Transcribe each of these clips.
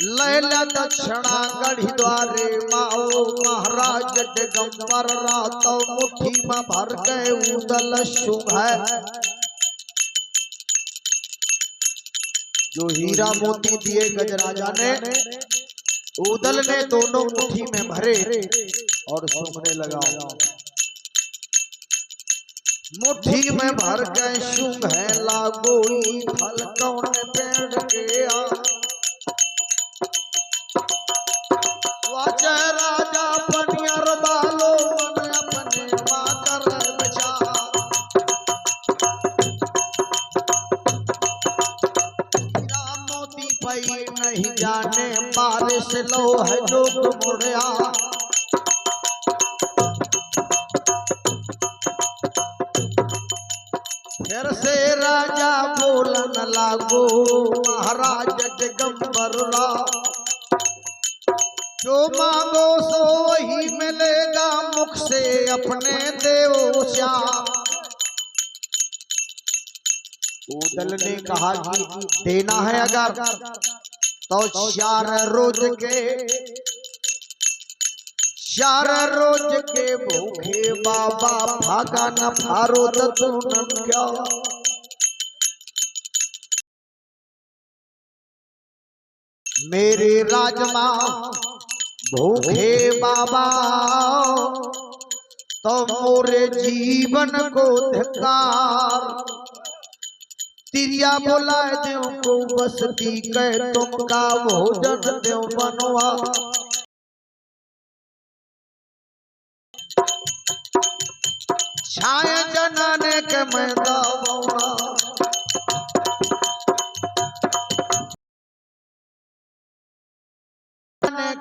लैला दक्षिणा गढ़ी द्वारे माओ महाराज दिगंबर रात मुट्ठी में भर गए उदल शुभ है। जो हीरा मोती दिए गजराजा ने उदल ने दोनों मुट्ठी में भरे और सूंघने लगा। मुट्ठी में भर के शुंग है लागो फल कौन पेड़ के आ। वाचा राजा पनियर बालो मन अपने माकर विचार। हीरा मोती पई नहीं जाने बारिश लो है जो मुड़िया। फिर से राजा बोलन लागो महाराज दिगंबर रा। जो मांगो सो वही मिलेगा मुख से अपने देव श्याम। उदल ने कहा कि देना है अगर तो 4 रोज के भूखे बाबा भागा न फारो दतुन क्या। मेरे राजमा भूखे बाबा तो मोरे जीवन को धिक्कार। तिरिया बोलाए देव को बसती कह तुमका भोजन देव बनवा। छाए जनाने के मैदा बौना।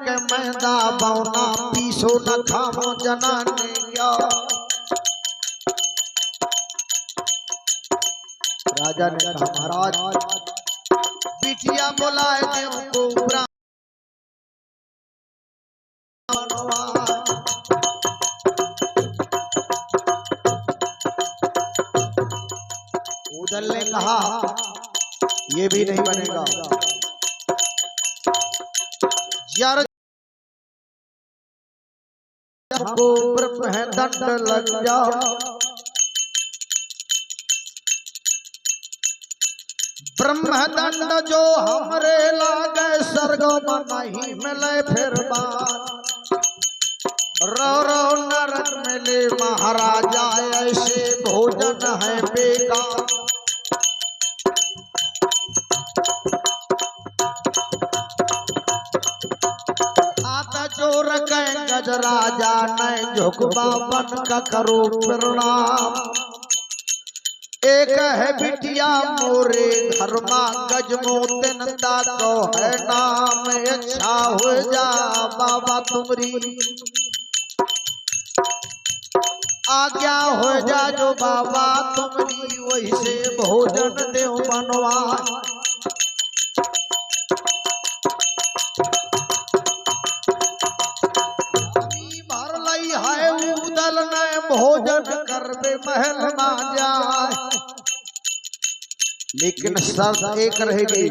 के मैदा बौना पीसो न खामो जनाने क्या। राजा ने कहा महाराज बिटिया बोलाए देव को उदल ने कहा ये भी नहीं बनेगा। यार को ब्रह्म दंड लग जाओ। ब्रह्म दंड जो हमरे लागे स्वर्ग में नहीं मिले फिर बात। रो रो नरक मिले महाराजा ऐसे भोजन है बेकार। चोर कह गजराजा न झुकबा बन का करो प्रणाम। एक है बिटिया मोरे घर में गजमोतिन को है नाम। अच्छा हो जा बाबा तुमरी आज्ञा हो जा जो बाबा तुमरी वही से भोजन देव बनवा। उदल ने भोजन करबे महल ना जाए। लेकिन शर्त एक रहेगी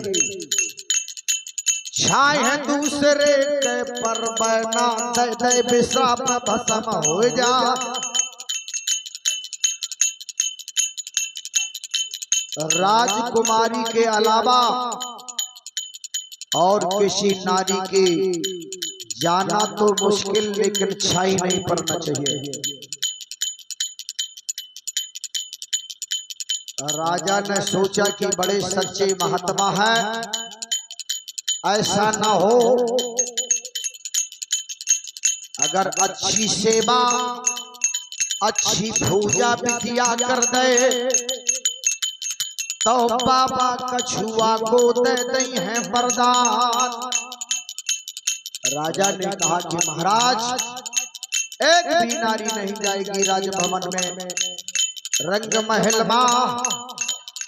छाए है दूसरे के पर बना दे दे विश्राम भस्म हो जा। राजकुमारी के अलावा और किसी नारी के जाना तो मुश्किल लेकिन छाई नहीं पड़ना चाहिए। राजा ने सोचा कि बड़े सच्चे महात्मा है ऐसा ना हो। अगर अच्छी सेवा अच्छी पूजा विधिया कर दे तो बाबा कछुआ को दे दई है वरदान। राजा ने कहा कि महाराज एक भी नारी नहीं जाएगी राजभवन में रंग महल में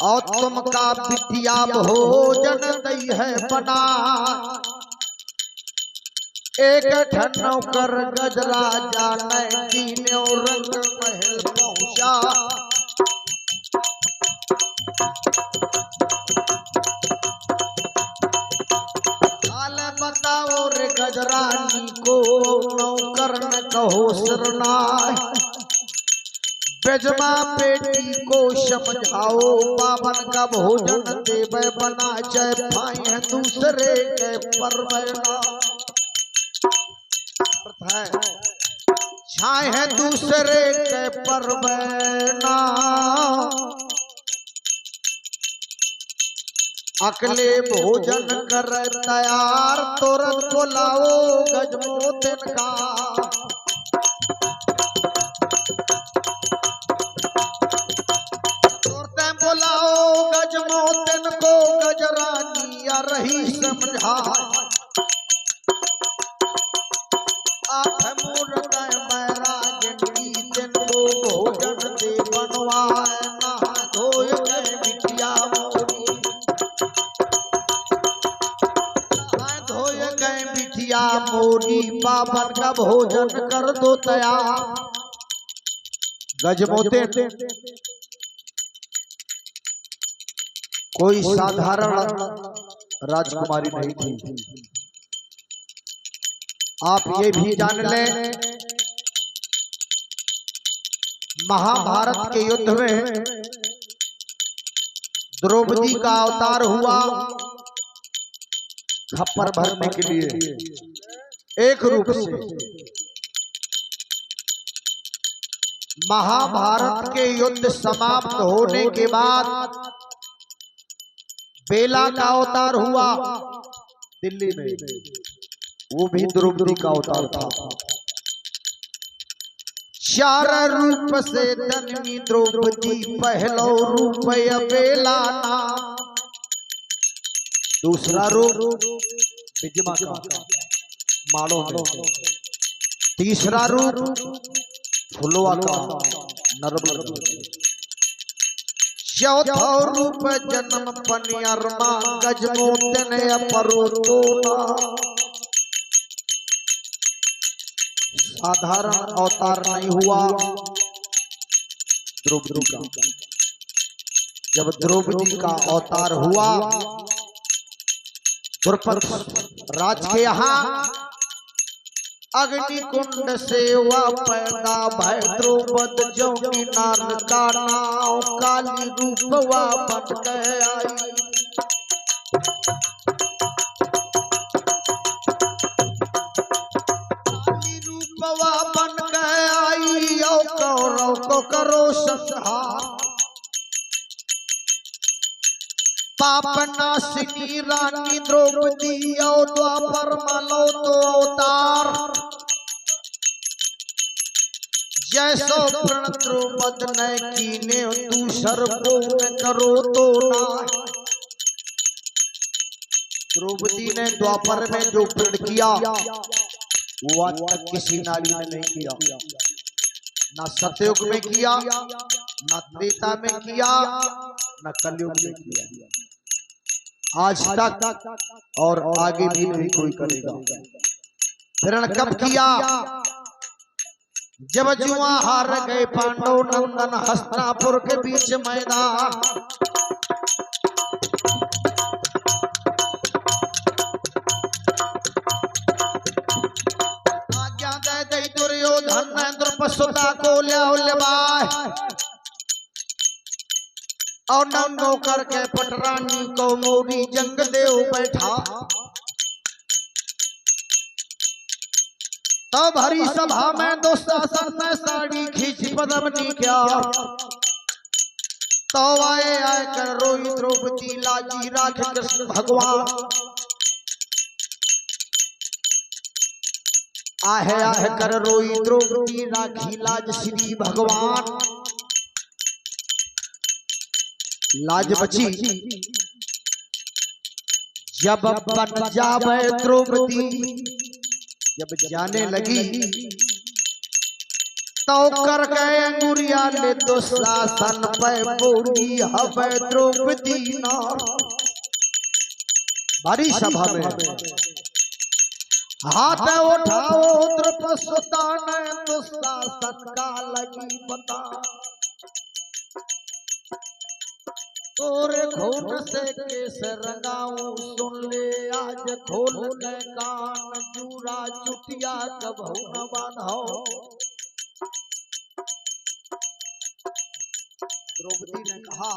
और तुमका बिटिया भोजन दई है बना। एक ठन्नों कर गजराजा ने तीनों रंग महल पहुंचा। गजरानी को नौकर न कहो सिरनाय। बेजमा बेटी को समझाओ बावन का भोजन देवे बना जय भाई है दूसरे के परवैना। छाए है दूसरे के परवैना अकले भोजन कर तैयार तुरंत बुलाओ गजमोतन का। तुरंत बुलाओ गजमोतन को गजरानी आ रही समझा। आठ मूरत बैराग की दिन को भोजन दे बनवाए नहा धोए गए बिटिया मोरी। बिटिया मोरी बावन का भोजन कर दो तैयार। गजमोते कोई साधारण राजकुमारी नहीं थी। आप ये भी जान लें महाभारत के युद्ध में द्रौपदी का अवतार हुआ खप्पर भरने के लिए एक रूप से। महाभारत के युद्ध समाप्त होने के बाद बेला का अवतार हुआ दिल्ली में, वो भी द्रौपदी का अवतार था। चार रूप से धनी द्रौपदी पहलो रूप बेला नाम। दूसरा रूप विजमा का माड़ो में। तीसरा रूप फुलवा का नरबल में। चौथा रूप जन्म पनियरमा गजमोतन अपरोतोना। साधारण अवतार नहीं हुआ द्रौपदी का। जब द्रौपदी का अवतार हुआ द्रुपद राज के यहाँ अग्निकुंड से हुआ पैदा भय द्रौपद जौनी नार का नाव काली रूपवा बन गया। काली रूपवा बन गया कौरव को करो संहार। पापनाशिनी रानी द्रौपदी द्वापर मलो तो अवतार। जैसो प्रण द्रौपद ने कीने दूसर को न करो तो ना। द्रौपदी ने द्वापर में जो प्रण किया वो आज तक किसी नारी ने नहीं किया। ना सतयुग में किया, ना त्रेता में किया, ना कलयुग में किया, आज तक और आगे भी नहीं कोई करेगा। प्रण कब किया? जब जुआ हार गए पांडव नंदन हस्तिनापुर के बीच मैदान। आज्ञा दे दे दुर्योधन ने द्रुपद को ले बाय और नंदो करके पटरानी को मोरी जंग देव बैठा। तब हरी सभा में दुशासन ने साड़ी खींच पदमनी क्या। तो आए आए कर रोई द्रौपदी लाजी राख कृष्ण भगवान। आहे आहे कर रोई द्रौपदी राखी लाज श्री भगवान। लाज बची जब बन जावे द्रौपदी। जब जाने लगी तो कर गए अंगुरिया ले दुशासन पे बोली हवे द्रौपदी ना। भारी सभा में हाथ उठाओ द्रुपद ने दुशासन का लगी पता। तोरे खून से केस रंगाऊं सुन ले आज खोल ले कान जूरा चुटिया कबहू न बांधो। द्रौपदी ने कहा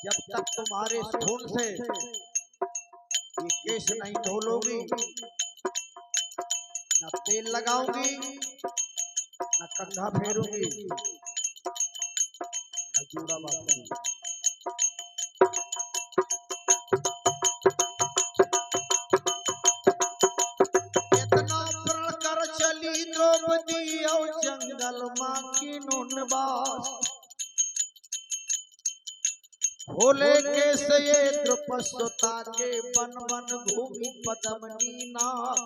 जब तक तुम्हारे खून से ये केस नहीं धोलोगी न तेल लगाऊंगी न कंघा फेरूंगी न जूड़ा बांधूंगी। इतना प्रण कर चली द्रौपदी और जंगल मां की नूनबास खोले केस ये द्रुपदसुता के बन बन घूमी पद्मिनी नाथ।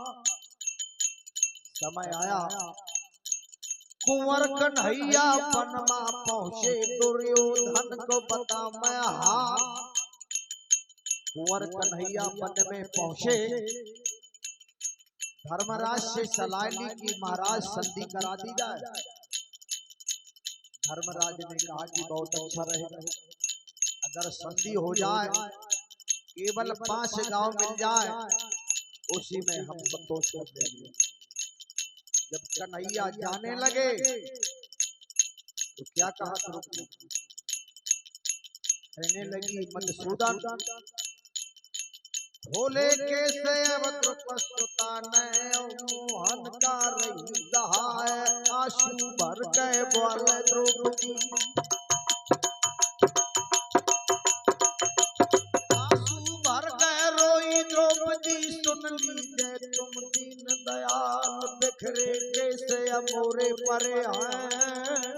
समय आया कुंवर कन्हैया बनमा पहुंचे दुर्योधन को बता मैं हार। कुंवर कन्हैया वन में पहुंचे धर्मराज से सलाह ली कि महाराज संधि करा दी जाए। धर्मराज ने कहा कि बहुत अच्छा रहेगा अगर संधि हो जाए केवल 5 गांव मिल जाए उसी में हम संतोष कर देंगे। जब कन्हैया जाने लगे तो क्या कहा द्रौपदी कहने लगी मधुसूदन भोले कैसे अब द्रुपदसुता ने मोहन का रही दहाए आंसू भर गए बोले द्रौपदी। आंसू भर गए रोई द्रौपदी सुन लीजिए तुम दीन दयाल बिखरे कैसे मोरे परे हैं।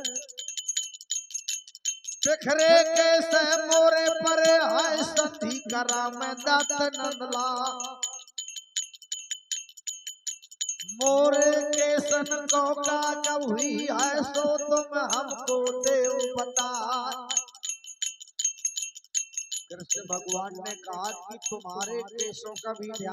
बिखरे कैसे मोरे परे है संधि करा मैं दत्त नंदला। मोरे केसन को का कब हुई है सो तुम हमको देव बता। कृष्ण भगवान ने कहा कि तुम्हारे केसों का भी ध्यान